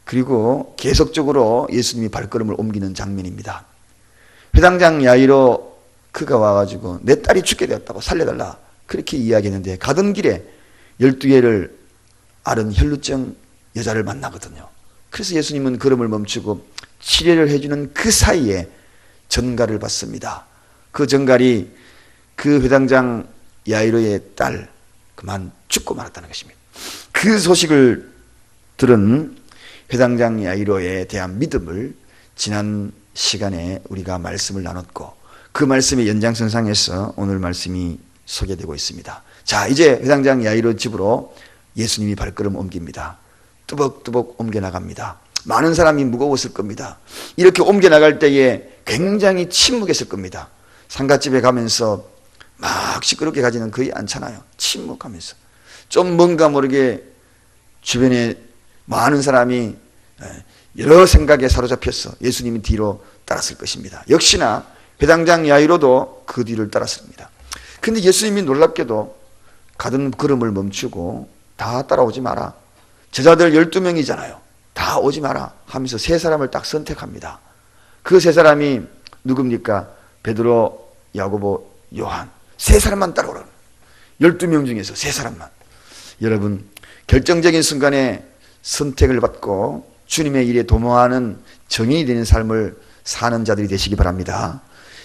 그리고 계속적으로 예수님이 발걸음을 옮기는 장면입니다. 회당장 야이로 그가 와가지고 내 딸이 죽게 되었다고 살려달라 그렇게 이야기했는데 가던 길에 12개를 앓은 혈루증 여자를 만나거든요. 그래서 예수님은 걸음을 멈추고 치료를 해주는 그 사이에 전갈을 받습니다. 그 전갈이 그 회당장 야이로의 딸 그만 죽고 말았다는 것입니다. 그 소식을 들은 회당장 야이로에 대한 믿음을 지난 시간에 우리가 말씀을 나눴고 그 말씀의 연장선상에서 오늘 말씀이 소개되고 있습니다. 자, 이제 회당장 야이로 집으로 예수님이 발걸음 옮깁니다. 뚜벅뚜벅 옮겨나갑니다. 많은 사람이 무거웠을 겁니다. 이렇게 옮겨나갈 때에 굉장히 침묵했을 겁니다. 상갓집에 가면서 막 시끄럽게 가지는 거의 않잖아요. 침묵하면서 좀 뭔가 모르게 주변에 많은 사람이 여러 생각에 사로잡혀서 예수님이 뒤로 따랐을 것입니다. 역시나 회당장 야이로도 그 뒤를 따랐습니다. 그런데 예수님이 놀랍게도 가던 걸음을 멈추고 다 따라오지 마라. 제자들 12명이잖아요. 다 오지 마라 하면서 세 사람을 딱 선택합니다. 그 세 사람이 누굽니까? 베드로, 야고보, 요한. 세 사람만 따라오라. 12명 중에서 세 사람만. 여러분, 결정적인 순간에 선택을 받고 주님의 일에 도모하는 정인이 되는 삶을 사는 자들이 되시기 바랍니다.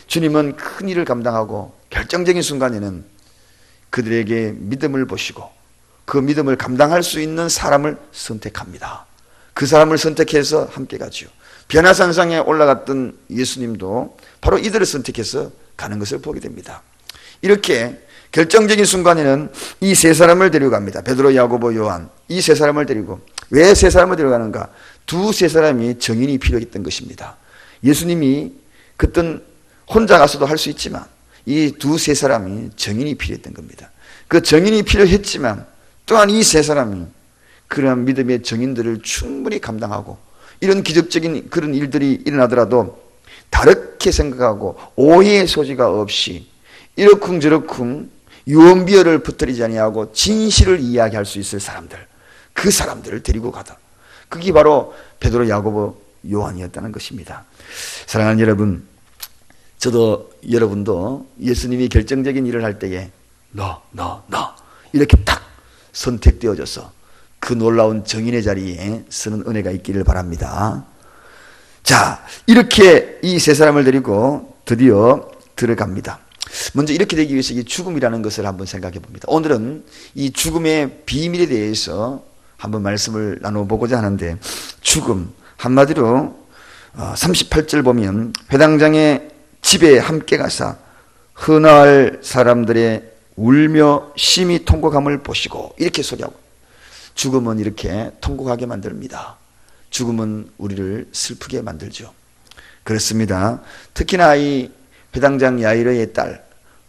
주님은 큰 일을 감당하고 결정적인 순간에는 그들에게 믿음을 보시고 그 믿음을 감당할 수 있는 사람을 선택합니다. 그 사람을 선택해서 함께 가죠. 변화산상에 올라갔던 예수님도 바로 이들을 선택해서 가는 것을 보게 됩니다. 이렇게 결정적인 순간에는 이 세 사람을 데려갑니다. 베드로, 야고보, 요한. 이 세 사람을 데리고. 왜 세 사람을 데려가는가? 두세 사람이 정인이 필요했던 것입니다. 예수님이 그땐 혼자 가서도 할 수 있지만 이 두세 사람이 정인이 필요했던 겁니다. 그 정인이 필요했지만 또한 이 세 사람이 그러한 믿음의 정인들을 충분히 감당하고 이런 기적적인 그런 일들이 일어나더라도 다르게 생각하고 오해의 소지가 없이 이러쿵저러쿵 유언비어를 붙들이지 아니하고 진실을 이야기할 수 있을 사람들, 그 사람들을 데리고 가다. 그게 바로 베드로, 야고보, 요한이었다는 것입니다. 사랑하는 여러분, 저도 여러분도 예수님이 결정적인 일을 할 때에 너 이렇게 딱 선택되어져서 그 놀라운 정인의 자리에 서는 은혜가 있기를 바랍니다. 자, 이렇게 이 세 사람을 데리고 드디어 들어갑니다. 먼저 이렇게 되기 위해서 이 죽음이라는 것을 한번 생각해 봅니다. 오늘은 이 죽음의 비밀에 대해서 한번 말씀을 나눠보고자 하는데, 죽음 한마디로 38절 보면 회당장의 집에 함께 가사 흔할 사람들의 울며 심히 통곡함을 보시고 이렇게 소개하고, 죽음은 이렇게 통곡하게 만듭니다. 죽음은 우리를 슬프게 만들죠. 그렇습니다. 특히나 이 회당장 야이로의 딸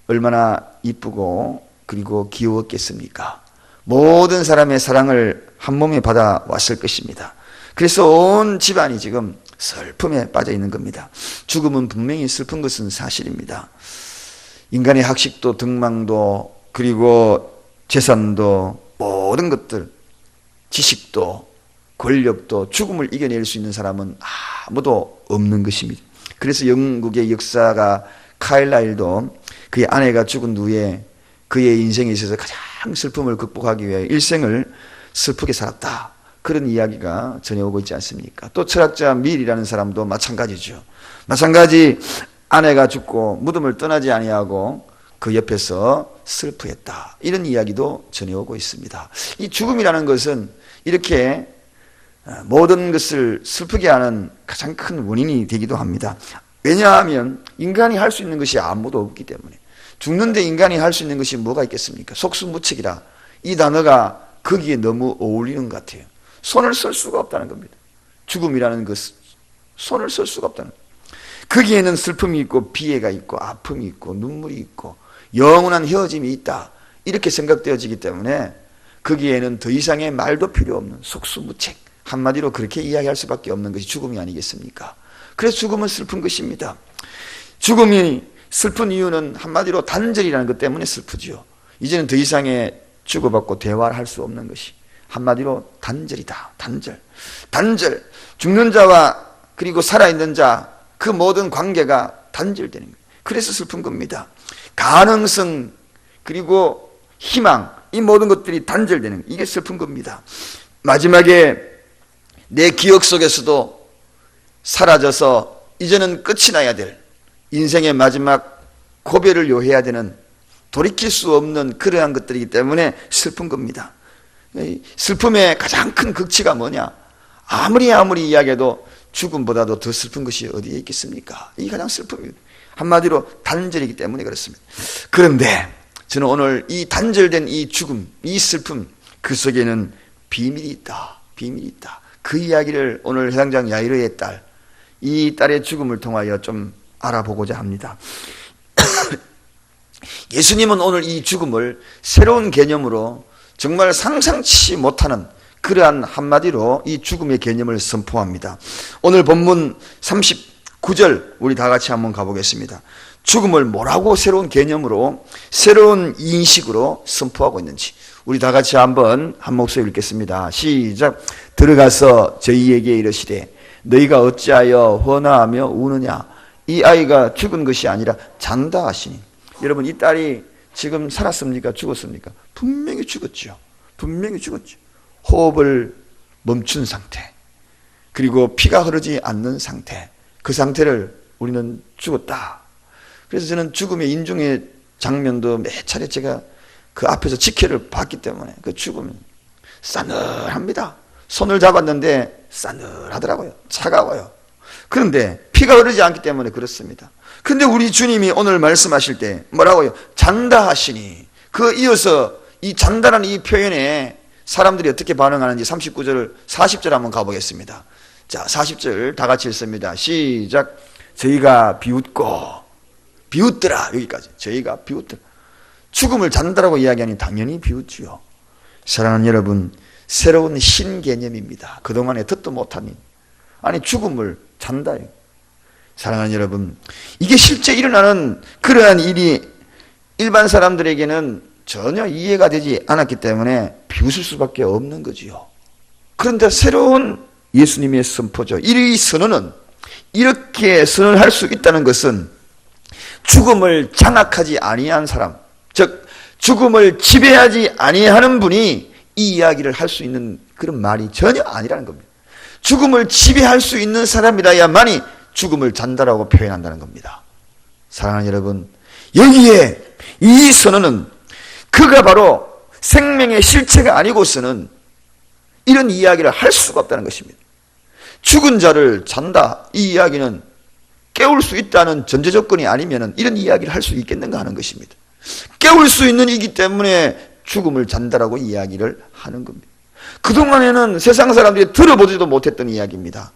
얼마나 이쁘고 그리고 귀여웠겠습니까? 모든 사람의 사랑을 한 몸에 받아왔을 것입니다. 그래서 온 집안이 지금 슬픔에 빠져 있는 겁니다. 죽음은 분명히 슬픈 것은 사실입니다. 인간의 학식도 등망도 그리고 재산도 모든 것들, 지식도 권력도 죽음을 이겨낼 수 있는 사람은 아무도 없는 것입니다. 그래서 영국의 역사가 카일라일도 그의 아내가 죽은 후에 그의 인생에 있어서 가장 슬픔을 극복하기 위해 일생을 슬프게 살았다, 그런 이야기가 전해오고 있지 않습니까? 또 철학자 밀이라는 사람도 마찬가지죠. 마찬가지 아내가 죽고 무덤을 떠나지 아니하고 그 옆에서 슬퍼했다, 이런 이야기도 전해오고 있습니다. 이 죽음이라는 것은 이렇게 모든 것을 슬프게 하는 가장 큰 원인이 되기도 합니다. 왜냐하면 인간이 할 수 있는 것이 아무도 없기 때문에. 죽는데 인간이 할 수 있는 것이 뭐가 있겠습니까? 속수무책이라, 이 단어가 거기에 너무 어울리는 것 같아요. 손을 쓸 수가 없다는 겁니다. 죽음이라는 것, 손을 쓸 수가 없다는 겁니다. 거기에는 슬픔이 있고 비애가 있고 아픔이 있고 눈물이 있고 영원한 헤어짐이 있다, 이렇게 생각되어지기 때문에 거기에는 더 이상의 말도 필요 없는 속수무책, 한마디로 그렇게 이야기할 수밖에 없는 것이 죽음이 아니겠습니까? 그래서 죽음은 슬픈 것입니다. 죽음이 슬픈 이유는 한마디로 단절이라는 것 때문에 슬프죠. 이제는 더 이상의 주고받고 대화를 할 수 없는 것이, 한마디로 단절이다. 단절. 죽는 자와 그리고 살아있는 자, 그 모든 관계가 단절되는 거예요. 그래서 슬픈 겁니다. 가능성 그리고 희망, 이 모든 것들이 단절되는 거예요. 이게 슬픈 겁니다. 마지막에 내 기억 속에서도 사라져서 이제는 끝이 나야 될 인생의 마지막 고별을 요해야 되는, 돌이킬 수 없는 그러한 것들이기 때문에 슬픈 겁니다. 슬픔의 가장 큰 극치가 뭐냐? 아무리 이야기해도 죽음보다도 더 슬픈 것이 어디에 있겠습니까? 이게 가장 슬픔입니다. 한마디로 단절이기 때문에 그렇습니다. 그런데 저는 오늘 이 단절된 이 죽음, 이 슬픔, 그 속에는 비밀이 있다. 그 이야기를 오늘 회당장 야이로의 딸, 이 딸의 죽음을 통하여 좀 알아보고자 합니다. 예수님은 오늘 이 죽음을 새로운 개념으로 정말 상상치 못하는 그러한 한마디로 이 죽음의 개념을 선포합니다. 오늘 본문 39절 우리 다 같이 한번 가보겠습니다. 죽음을 뭐라고 새로운 개념으로, 새로운 인식으로 선포하고 있는지 우리 다 같이 한번 한 목소리 읽겠습니다. 시작. 들어가서 저희에게 이르시되 너희가 어찌하여 헌화하며 우느냐? 이 아이가 죽은 것이 아니라 잔다 하시니. 여러분, 이 딸이 지금 살았습니까? 죽었습니까? 분명히 죽었죠. 호흡을 멈춘 상태, 그리고 피가 흐르지 않는 상태, 그 상태를 우리는 죽었다. 그래서 저는 죽음의 인중의 장면도 몇 차례 제가 그 앞에서 직회를 봤기 때문에 그 죽음은 싸늘합니다. 손을 잡았는데 싸늘하더라고요. 차가워요. 그런데 피가 흐르지 않기 때문에 그렇습니다. 근데 우리 주님이 오늘 말씀하실 때 뭐라고요? 잔다 하시니. 그 이어서 이 잔다라는 이 표현에 사람들이 어떻게 반응하는지 39절, 40절 한번 가보겠습니다. 자, 40절 다 같이 읽습니다. 시작. 저희가 비웃더라. 여기까지. 저희가 비웃더라. 죽음을 잔다라고 이야기하니 당연히 비웃지요. 사랑하는 여러분, 새로운 신개념입니다. 그동안에 듣도 못하니. 아니, 죽음을 잔다요. 사랑하는 여러분, 이게 실제 일어나는 그러한 일이 일반 사람들에게는 전혀 이해가 되지 않았기 때문에 비웃을 수밖에 없는 거지요. 그런데 새로운 예수님의 선포죠. 이 선언은, 이렇게 선언할 수 있다는 것은 죽음을 장악하지 아니한 사람, 즉 죽음을 지배하지 아니하는 분이 이 이야기를 할 수 있는 그런 말이 전혀 아니라는 겁니다. 죽음을 지배할 수 있는 사람이라야만이 죽음을 잔다라고 표현한다는 겁니다. 사랑하는 여러분, 여기에 이 선언은 그가 바로 생명의 실체가 아니고서는 이런 이야기를 할 수가 없다는 것입니다. 죽은 자를 잔다, 이 이야기는 깨울 수 있다는 전제 조건이 아니면 이런 이야기를 할 수 있겠는가 하는 것입니다. 깨울 수 있는 이기 때문에 죽음을 잔다라고 이야기를 하는 겁니다. 그동안에는 세상 사람들이 들어보지도 못했던 이야기입니다.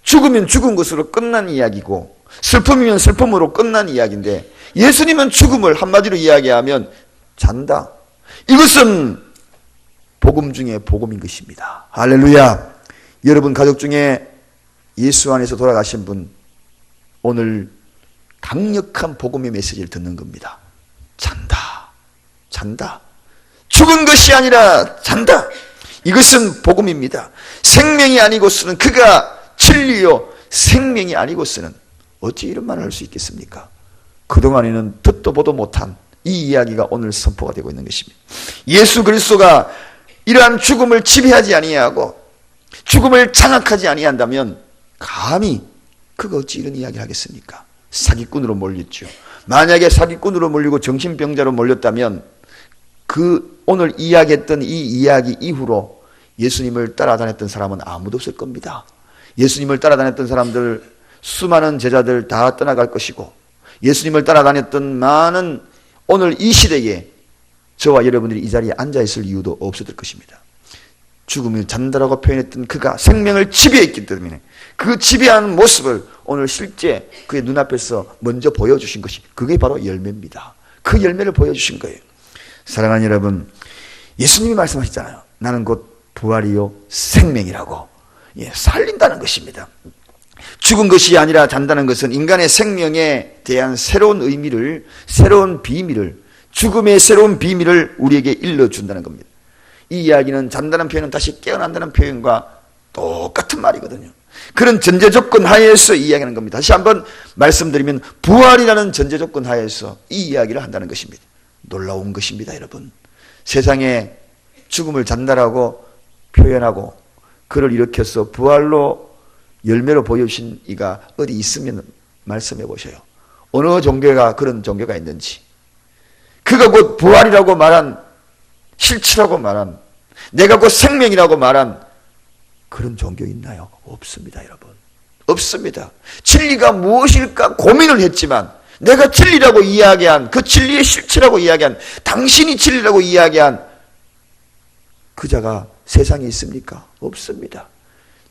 죽으면 죽은 것으로 끝난 이야기고 슬픔이면 슬픔으로 끝난 이야기인데, 예수님은 죽음을 한마디로 이야기하면 잔다. 이것은 복음 중에 복음인 것입니다. 할렐루야. 여러분 가족 중에 예수 안에서 돌아가신 분, 오늘 강력한 복음의 메시지를 듣는 겁니다. 잔다. 죽은 것이 아니라 잔다. 이것은 복음입니다. 생명이 아니고서는, 그가 진리요 생명이 아니고서는 어찌 이런 말을 할 수 있겠습니까? 그동안에는 듣도 보도 못한 이 이야기가 오늘 선포가 되고 있는 것입니다. 예수 그리스도가 이러한 죽음을 지배하지 아니하고 죽음을 장악하지 아니한다면 감히 그가 어찌 이런 이야기를 하겠습니까? 사기꾼으로 몰렸죠. 만약에 사기꾼으로 몰리고 정신병자로 몰렸다면 그 오늘 이야기했던 이 이야기 이후로 예수님을 따라다녔던 사람은 아무도 없을 겁니다. 예수님을 따라다녔던 사람들, 수많은 제자들 다 떠나갈 것이고, 예수님을 따라다녔던 많은 오늘 이 시대에 저와 여러분들이 이 자리에 앉아있을 이유도 없었을 것입니다. 죽음을 잔다라고 표현했던 그가 생명을 지배했기 때문에 그 지배하는 모습을 오늘 실제 그의 눈앞에서 먼저 보여주신 것이, 그게 바로 열매입니다. 그 열매를 보여주신 거예요. 사랑하는 여러분, 예수님이 말씀하셨잖아요. 나는 곧 부활이요 생명이라고. 살린다는 것입니다. 죽은 것이 아니라 잔다는 것은 인간의 생명에 대한 새로운 의미를, 새로운 비밀을, 죽음의 새로운 비밀을 우리에게 일러준다는 겁니다. 이 이야기는 잔다는 표현은 다시 깨어난다는 표현과 똑같은 말이거든요. 그런 전제 조건 하에서 이야기하는 겁니다. 다시 한번 말씀드리면 부활이라는 전제 조건 하에서 이 이야기를 한다는 것입니다. 놀라운 것입니다, 여러분. 세상에 죽음을 잔다라고 표현하고 그를 일으켜서 부활로 열매로 보여주신 이가 어디 있으면 말씀해 보셔요. 어느 종교가 그런 종교가 있는지. 그가 곧 부활이라고 말한, 실체라고 말한, 내가 곧 생명이라고 말한 그런 종교 있나요? 없습니다, 여러분. 없습니다. 진리가 무엇일까 고민을 했지만 내가 진리라고 이야기한, 그 진리의 실체라고 이야기한, 당신이 진리라고 이야기한 그 자가 세상에 있습니까? 없습니다.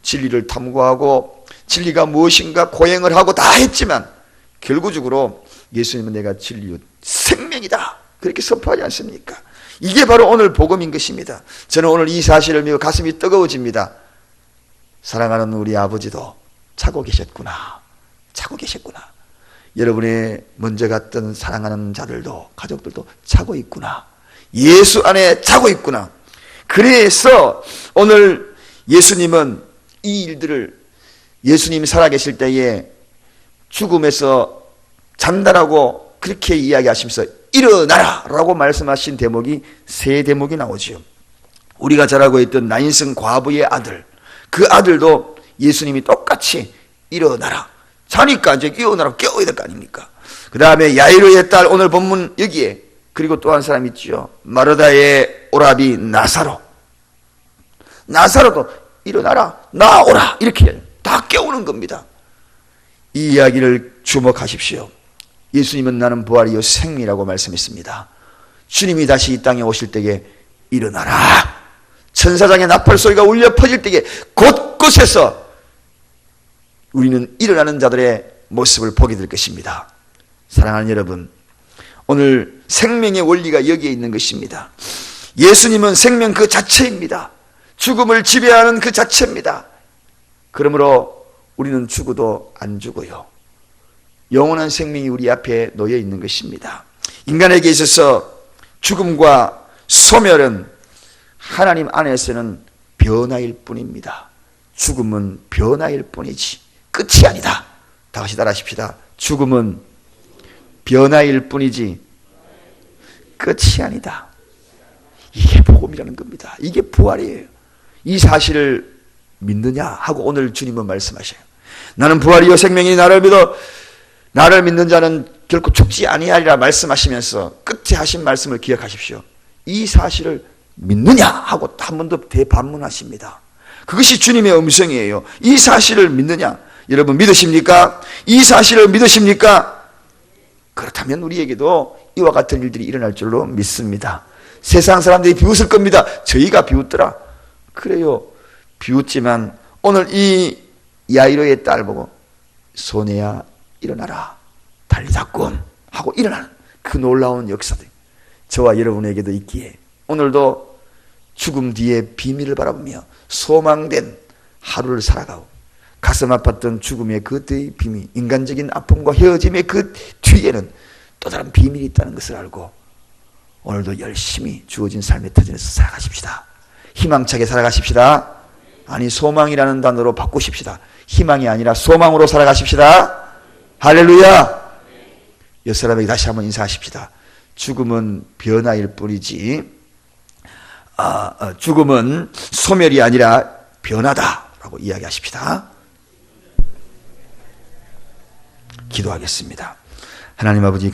진리를 탐구하고 진리가 무엇인가 고행을 하고 다 했지만 결국적으로 예수님은 내가 진리요 생명이다 그렇게 선포하지 않습니까? 이게 바로 오늘 복음인 것입니다. 저는 오늘 이 사실을 믿고 가슴이 뜨거워집니다. 사랑하는 우리 아버지도 자고 계셨구나. 자고 계셨구나. 여러분이 먼저 갔던 사랑하는 자들도 가족들도 자고 있구나. 예수 안에 자고 있구나. 그래서 오늘 예수님은 이 일들을 예수님이 살아계실 때에 죽음에서 잔다라고 그렇게 이야기하시면서 일어나라 라고 말씀하신 대목이 세 대목이 나오죠. 우리가 잘 알고 있던 나인성 과부의 아들, 그 아들도 예수님이 똑같이 일어나라, 자니까 이제 일어나라 깨워야 될 거 아닙니까? 그 다음에 야이로의 딸, 오늘 본문 여기에, 그리고 또 한 사람 있죠. 마르다의 오라비 나사로, 나사로도 일어나라 나오라 이렇게 다 깨우는 겁니다. 이 이야기를 주목하십시오. 예수님은 나는 부활이요 생명이라고 말씀했습니다. 주님이 다시 이 땅에 오실 때에 일어나라, 천사장의 나팔 소리가 울려 퍼질 때에 곳곳에서 우리는 일어나는 자들의 모습을 보게 될 것입니다. 사랑하는 여러분, 오늘 생명의 원리가 여기에 있는 것입니다. 예수님은 생명 그 자체입니다. 죽음을 지배하는 그 자체입니다. 그러므로 우리는 죽어도 안 죽어요. 영원한 생명이 우리 앞에 놓여 있는 것입니다. 인간에게 있어서 죽음과 소멸은 하나님 안에서는 변화일 뿐입니다. 죽음은 변화일 뿐이지 끝이 아니다. 다시 따라하십시다. 죽음은 변화일 뿐이지 끝이 아니다. 이게 복음이라는 겁니다. 이게 부활이에요. 이 사실을 믿느냐 하고 오늘 주님은 말씀하셔요. 나는 부활이요 생명이니 나를 믿는 자는 결코 죽지 아니하리라 말씀하시면서 끝에 하신 말씀을 기억하십시오. 이 사실을 믿느냐 하고 한 번 더 대반문하십니다. 그것이 주님의 음성이에요. 이 사실을 믿느냐? 여러분 믿으십니까? 이 사실을 믿으십니까? 그렇다면 우리에게도 이와 같은 일들이 일어날 줄로 믿습니다. 세상 사람들이 비웃을 겁니다. 저희가 비웃더라. 그래요. 비웃지만 오늘 이 야이로의 딸 보고 소녀야 일어나라 달리다꿈 하고 일어나는 그 놀라운 역사들 저와 여러분에게도 있기에 오늘도 죽음 뒤에 비밀을 바라보며 소망된 하루를 살아가고 가슴 아팠던 죽음의 그때의 비밀, 인간적인 아픔과 헤어짐의 그 뒤에는 또 다른 비밀이 있다는 것을 알고 오늘도 열심히 주어진 삶의 터전에서 살아가십시다. 희망차게 살아가십시다. 아니 소망이라는 단어로 바꾸십시다. 희망이 아니라 소망으로 살아가십시다. 할렐루야. 옆 사람에게 다시 한번 인사하십시다. 죽음은 변화일 뿐이지 죽음은 소멸이 아니라 변화다라고 이야기하십시다. 기도하겠습니다. 하나님 아버지